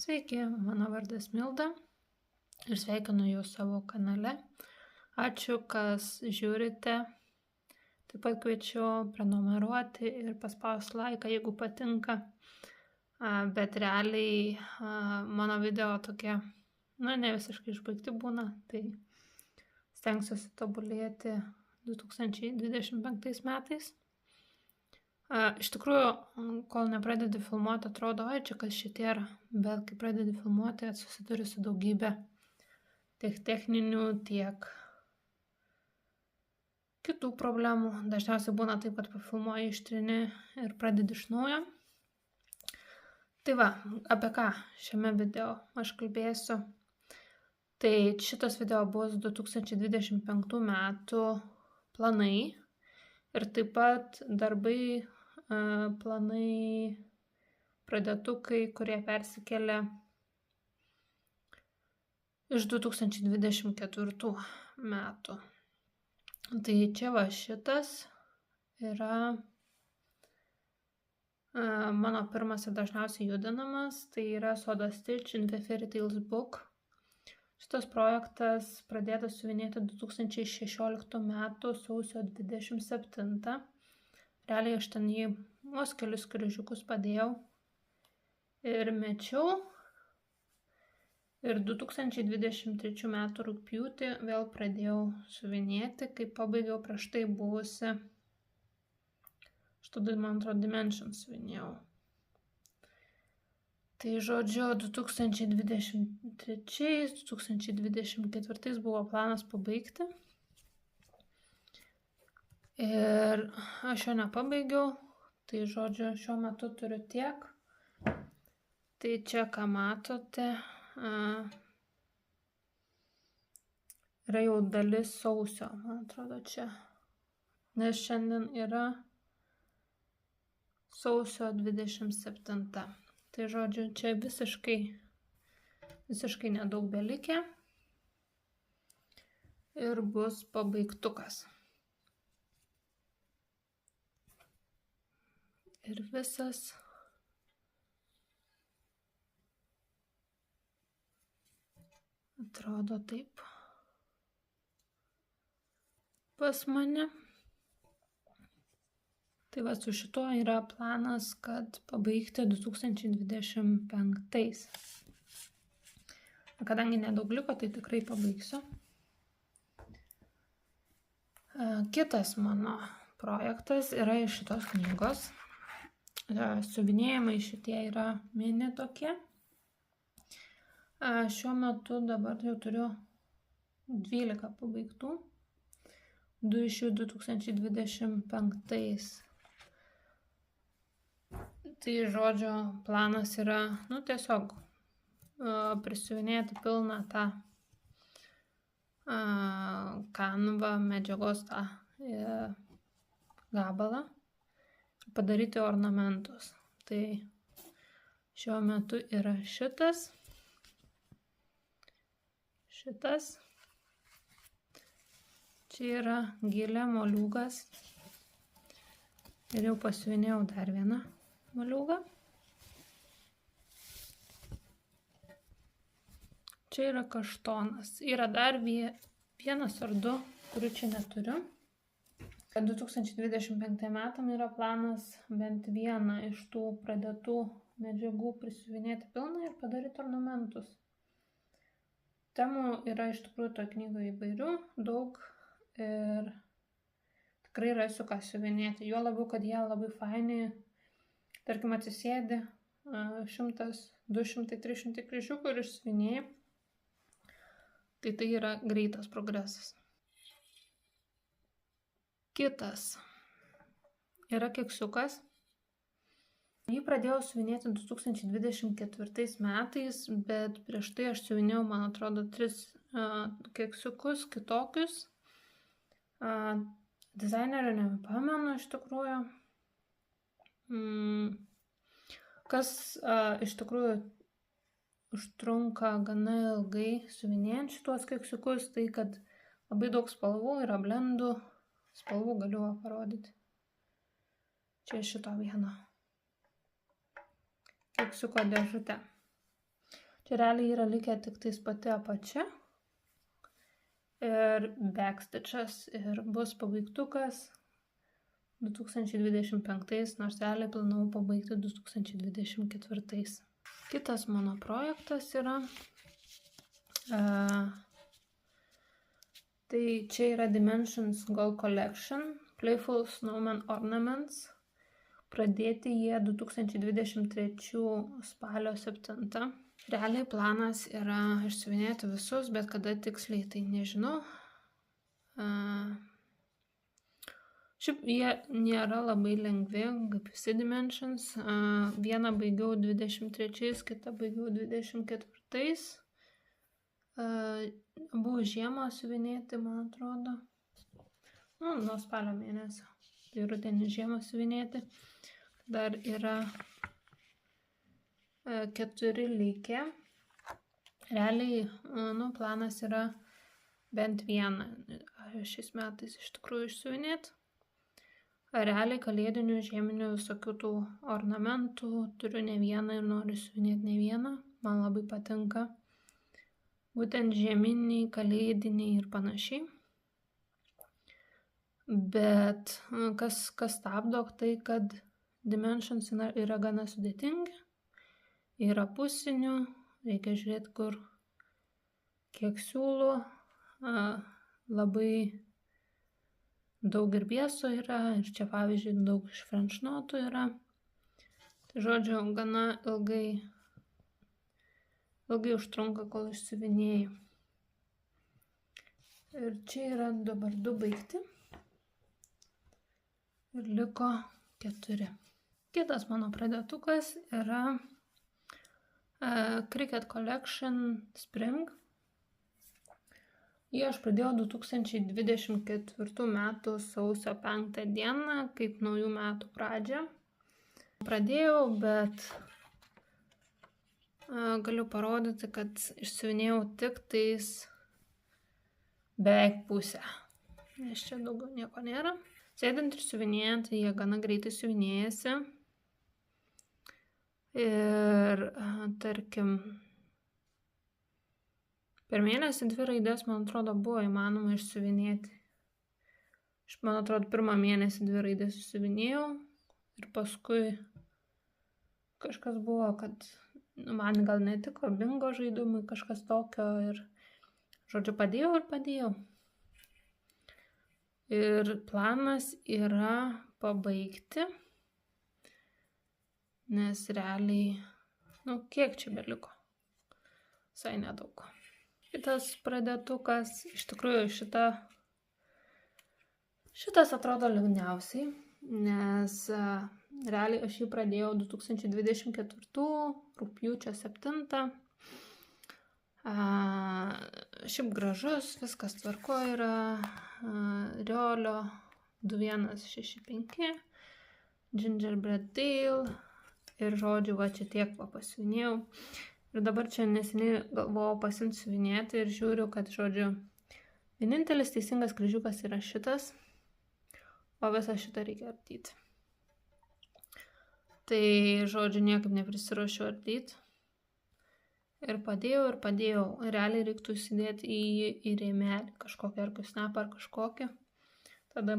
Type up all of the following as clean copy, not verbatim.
Sveiki, mano vardas Milda ir sveikinu jūs savo kanale. Ačiū, kas žiūrite. Taip pat kviečiu prenumeruoti ir paspausti laiką, jeigu patinka. Bet realiai mano video tokie, ne visiškai išbaigti būna, tai stengsiuosi tobulėti 2025 metais. Iš tikrųjų, kol nepradedi filmuoti, atrodo, čia kas šitie yra, bet kai pradedi filmuoti, susiduri su daugybė tiek techninių, tiek kitų problemų. Dažniausiai būna taip, kad pafilmuoji, ištrini ir pradedi iš naujo. Tai va, apie ką šiame video aš kalbėsiu. Tai šitas video bus 2025 metų planai ir taip pat darbai, planai, pradėtukai, kurie persikelia iš 2024 metų. Tai čia va šitas yra mano pirmas ir dažniausiai judinamas, tai yra Soda Stitch in the Fairy Tales Book. Šitas projektas pradėtas siuvinėti 2016 metų sausio 27. Realiai aš ten jį vos kelius kryžiukus padėjau ir mečiau. Ir 2023 metų rugpjūtį vėl pradėjau siuvinėti, kai pabaigiau prieš tai buvusi, tada, man atrodo, Dimensions siuvinėjau. Tai žodžiu, 2023-2024 buvo planas pabaigti. Ir aš jo nepabaigiau. Tai žodžiu, šiuo metu turiu tiek. Tai čia, ką matote, yra jau dalis sausio, man atrodo, čia. Nes šiandien yra sausio 27. Tai žodžiu, čia visiškai nedaug belikė ir bus pabaigtukas. Ir visas atrodo taip pas mane. Tai va, su šituo yra planas, kad pabaigti 2025. Kadangi nedaug liko, tai tikrai pabaigsiu. Kitas mano projektas yra iš šitos knygos. Siuvinėjimai šitie yra mini tokie. Šiuo metu dabar jau turiu 12 pabaigtų. 2 iš jų 2025. Tai žodžio planas yra, tiesiog prisiuvinėti pilną tą kanvą, medžiagos tą gabalą, padaryti ornamentus. Tai šiuo metu yra šitas. Čia yra gilė moliūgas. Ir jau pasiuvinėjau dar vieną moliūgą. Čia yra kaštonas. Yra dar vienas ar du, kurių čia neturiu. 2025 metam yra planas bent vieną iš tų pradėtų medžiagų prisiuvinėti pilną ir padaryti ornamentus. Temų yra iš tikrųjų toje knygoje įvairių, daug ir tikrai rasiu ką siuvinėti. Juo labiau, kad jie labai faini, tarkim, atsisėdi 100, 200, 300 kryžiukų ir išsiuvinėjai. Tai yra greitas progresas. Kitas yra keksiukas. Jį pradėjau siuvinėti 2024 metais, bet prieš tai aš siuvinėjau, man atrodo, 3 keksiukus kitokius. Dizainerio nepamenu iš tikrųjų. Kas iš tikrųjų užtrunka gana ilgai siuvinėjant šituos keksiukus, tai kad labai daug spalvų yra blendų. Spalvų galiu parodyti. Čia šito vieno keksiuko dėžutė. Čia realiai yra likę tik tais pati apačia ir backstitchas ir bus pabaigtukas 2025, nors realiai planavau pabaigti 2024. Kitas mano projektas yra, tai čia yra Dimensions Gold Collection, Playful Snowman Ornaments. Pradėti jie 2023 spalio 7. Realiai planas yra išsiuvinėti visus, bet kada tiksliai tai nežinau. Šiaip jie nėra labai lengvi, kaip visi Dimensions. Vieną baigiau 23, kitą baigiau 24. Buvo žiemą siuvinėti, man atrodo. Nuo spalio mėnesio. Tai rudenį žiemą siuvinėti. Dar yra 4 likę. Realiai, planas yra bent vieną šiais metais iš tikrųjų išsiuvinėti. Realiai kalėdinių, žieminių, visokių tų ornamentų turiu ne vieną ir noriu siuvinėti ne vieną. Man labai patinka. Būtent žieminiai, kalėdiniai ir panašiai. Bet kas stabdo, tai kad Dimensions yra gana sudėtingi. Yra pusinių, reikia žiūrėti, kur kiek siūlų. Labai daug ir bieso yra, ir čia pavyzdžiui daug iš French notų yra. Tai žodžiu, gana ilgai užtrunka, kol išsiuvinėju. Ir čia yra dabar 2 baigti. Ir liko 4. Kitas mano pradėtukas yra Cricut Collection Spring. Jį aš pradėjau 2024 metų sausio 5 dieną, kaip naujų metų pradžią. Pradėjau, bet galiu parodyti, kad išsiuvinėjau tik tais beveik pusę. Nes čia daugiau nieko nėra. Sėdint ir siuvinėjant, jie gana greitai siuvinėjasi. Ir, tarkim, per mėnesį 2 raidės, man atrodo, buvo įmanoma išsiuvinėti. Man atrodo, pirmą mėnesį 2 raidės išsiuvinėjau. Ir paskui kažkas buvo, kad man gal netiko bingo žaidimui, kažkas tokio. Ir, žodžiu, padėjau. Ir planas yra pabaigti, nes realiai, kiek čia beliko? Visai nedaug. Kitas pradėtukas, iš tikrųjų šitas atrodo liūdniausiai, nes realiai aš jį pradėjau 2024 rugpjūčio 7. Šiaip gražus, viskas tvarko yra, Riolio 2165, Gingerbread Dale ir žodžiu, va čia tiek pasiuvinėjau. Ir dabar čia neseniai galvojau pasiuvinėti ir žiūriu, kad žodžiu, vienintelis teisingas kryžiukas yra šitas, o visą šitą reikia ardyti. Tai žodžiu, niekaip neprisiruošiu ardyti. Ir padėjau. Realiai reiktų įsidėti į rėmelį kažkokį ar snapą ar kažkokį. Tada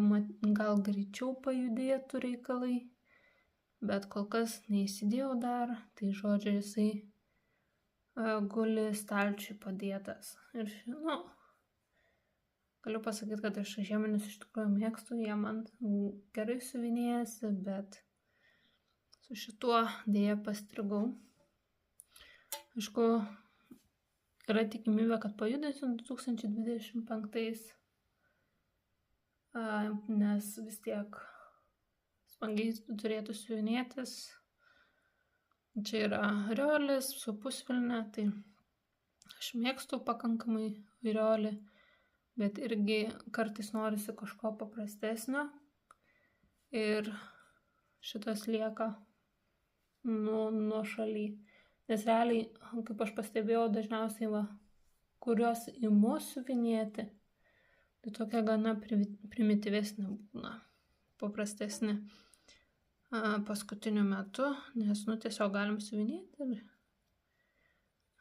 gal greičiau pajudėtų reikalai. Bet kol kas neįsidėjau dar. Tai žodžiu, jisai guli stalčiui padėtas. Ir galiu pasakyti, kad aš žieminius iš tikrųjų mėgstu. Jie man gerai siuvinėjasi, bet su šituo dėja pastrigau. Aišku, yra tikimybė, kad pajudėsiu 2025, nes vis tiek smagiai turėtų siuvinėtis. Čia yra riolis su pusvilne, tai aš mėgstu pakankamai riolį, bet irgi kartais norisi kažko paprastesnio. Ir šitas lieka nuošaly. Nes realiai, kaip aš pastebėjau, dažniausiai kuriuos imu siuvinėti, tai tokia gana primityvesnė būna, paprastesnė paskutiniu metu, nes tiesiog galim siuvinėti ir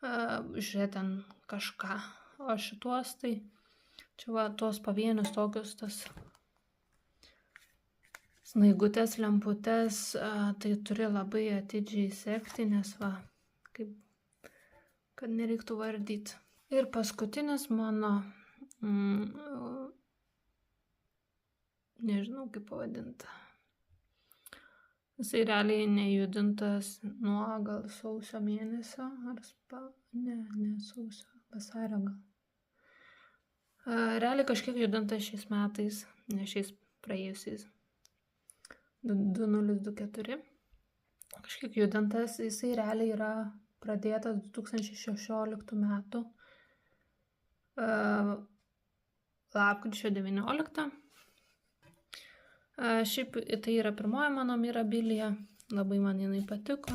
žiūrėti ten kažką. O šituos tai, čia va, tuos pavienius tokius, tas snaigutės, lemputės, tai turi labai atidžiai sekti, nes va, kaip, kad nereiktų vardyti. Ir paskutinis mano, nežinau kaip pavadinta. Jisai realiai nejudintas nuo gal sausio mėnesio, ar ne sausio, vasario gal. Realiai kažkiek judintas šiais metais, ne šiais praėjusiais. 2024. Kažkiek judintas, jisai realiai yra pradėtas 2016 metų lapkričio 19. Šiaip tai yra pirmoji mano Mirabilia, labai man jinai patiko.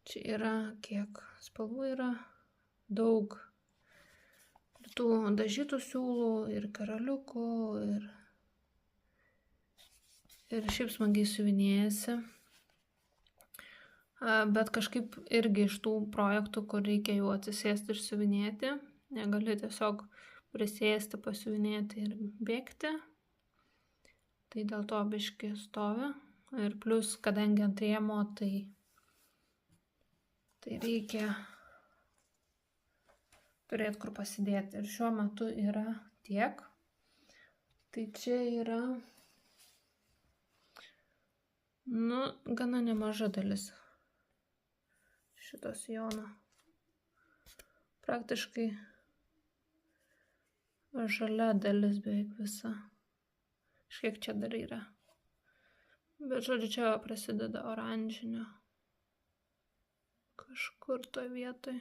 Čia yra, kiek spalvų yra, daug ir tų dažytų siūlų, ir karaliukų, ir šiaip smagiai siuvinėjasi. Bet kažkaip irgi iš tų projektų, kur reikia jau atsisėsti ir siuvinėti, negali tiesiog prisėsti, pasiuvinėti ir bėgti. Tai dėl to biški stovi. Ir plus, kadangi ant rėmo, tai reikia turėti kur pasidėti. Ir šiuo metu yra tiek. Tai čia yra, gana nemaža dalis šito sijono. Praktiškai žalia dalis beveik visa. Šiek čia dar yra. Bet žodžiu, čia prasideda oranžinio. Kažkur toj vietoj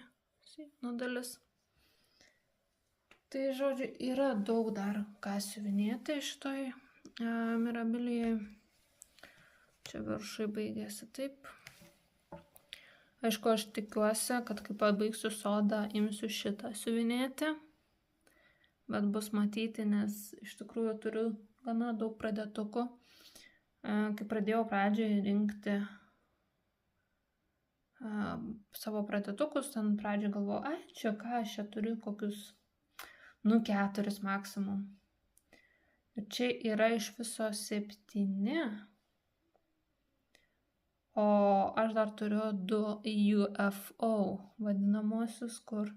sijono dalis. Tai žodžiu, yra daug dar ką siuvinėti šitoj Mirabilijai. Čia viršui baigėsi taip. Aišku, aš tikiuosi, kad kai pabaigsiu sodą, imsiu šitą siuvinėti. Bet bus matyti, nes iš tikrųjų turiu gana daug pradėtukų. Kai pradėjau pradžiai rinkti savo pradėtukus, ten pradžiai galvojau, čia ką, aš čia turiu kokius, 4 maksimum. Ir čia yra iš viso 7. O aš dar turiu 2 UFO vadinamosius, kur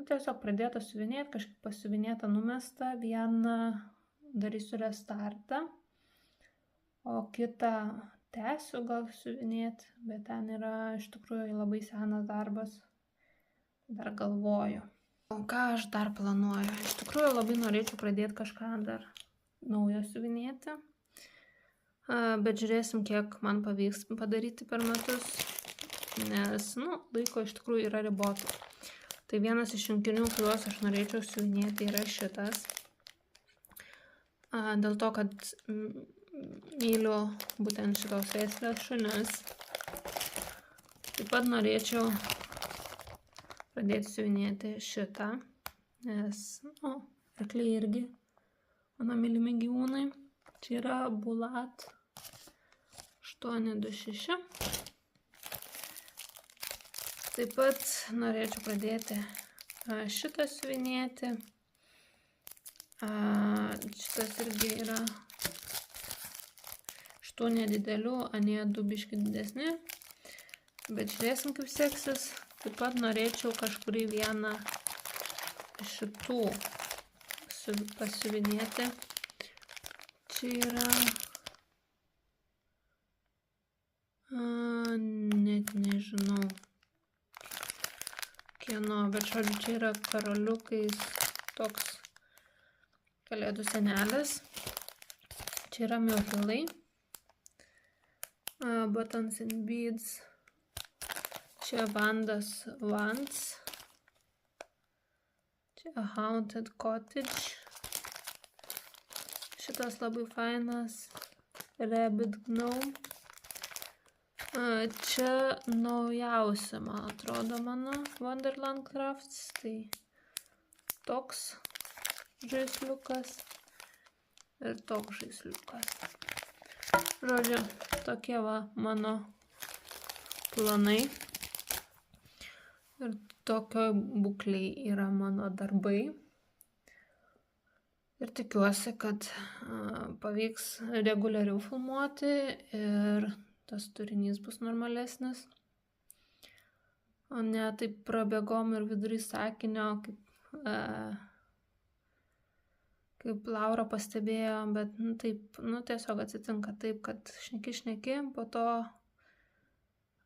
tiesiog pradėta siuvinėti, kažkaip pasiuvinėta numesta, vieną darysiu restartą, o kitą tęsiu gal siuvinėti, bet ten yra iš tikrųjų labai senas darbas, dar galvoju. O ką aš dar planuoju? Iš tikrųjų labai norėčiau pradėti kažką dar naujo siuvinėti, bet žiūrėsim, kiek man pavyks padaryti per metus, nes, laiko iš tikrųjų yra ribotas. Tai vienas iš rinkinių, kuriuos aš norėčiau siuvinėti, yra šitas. Dėl to, kad myliu būtent šitos veislės šunis. Taip pat norėčiau pradėti siuvinėti šitą, nes, arkliai irgi mano mylimi gyvūnai. Čia yra Bulat 826. Taip pat norėčiau pradėti šitą siuvinėti. Šitas irgi yra 8 nedidelių, anie 2 biški didesni. Bet žiūrėsim, kaip seksis. Taip pat norėčiau kažkurį vieną šitų pasiuvinėti. Čia yra, net nežinau kieno, bet žodžiu, čia yra karoliukais toks kalėdų senelis. Čia yra miofilai, Buttons and Beads. Čia Vandas Vans. Čia Haunted Cottage. Šitas labai fainas. Rabbit Gnome. Čia naujausia, man atrodo, mano Wonderland Crafts. Tai toks žaisliukas ir toks žaisliukas. Žodžiu, tokie va mano planai. Ir tokioj būklėj yra mano darbai. Ir tikiuosi, kad pavyks reguliariau filmuoti ir tas turinys bus normalesnis. O ne taip prabėgom ir vidury sakinio, kaip Laura pastebėjo, bet taip, tiesiog atsitinka taip, kad šneki, po to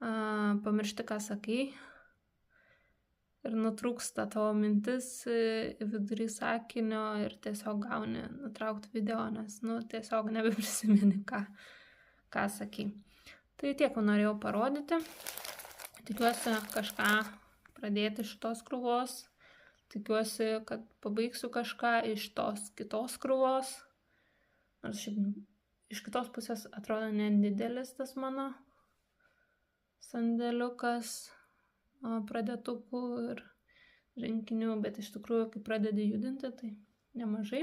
pamiršti, ką sakai. Ir nutrūksta tavo mintis vidury sakinio ir tiesiog gauni nutraukti video, nes tiesiog nebeprisimeni, ką sakai. Tai tiek norėjau parodyti. Tikiuosi kažką pradėti iš tos krūvos. Tikiuosi, kad pabaigsiu kažką iš tos kitos krūvos. Nors šiaip iš kitos pusės atrodo nedidelis tas mano sandėliukas pradėtukų ir rinkinių, bet iš tikrųjų, kai pradedi judinti, tai nemažai.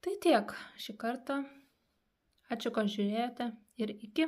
Tai tiek šį kartą. Ačiū, kad žiūrėjote ir iki.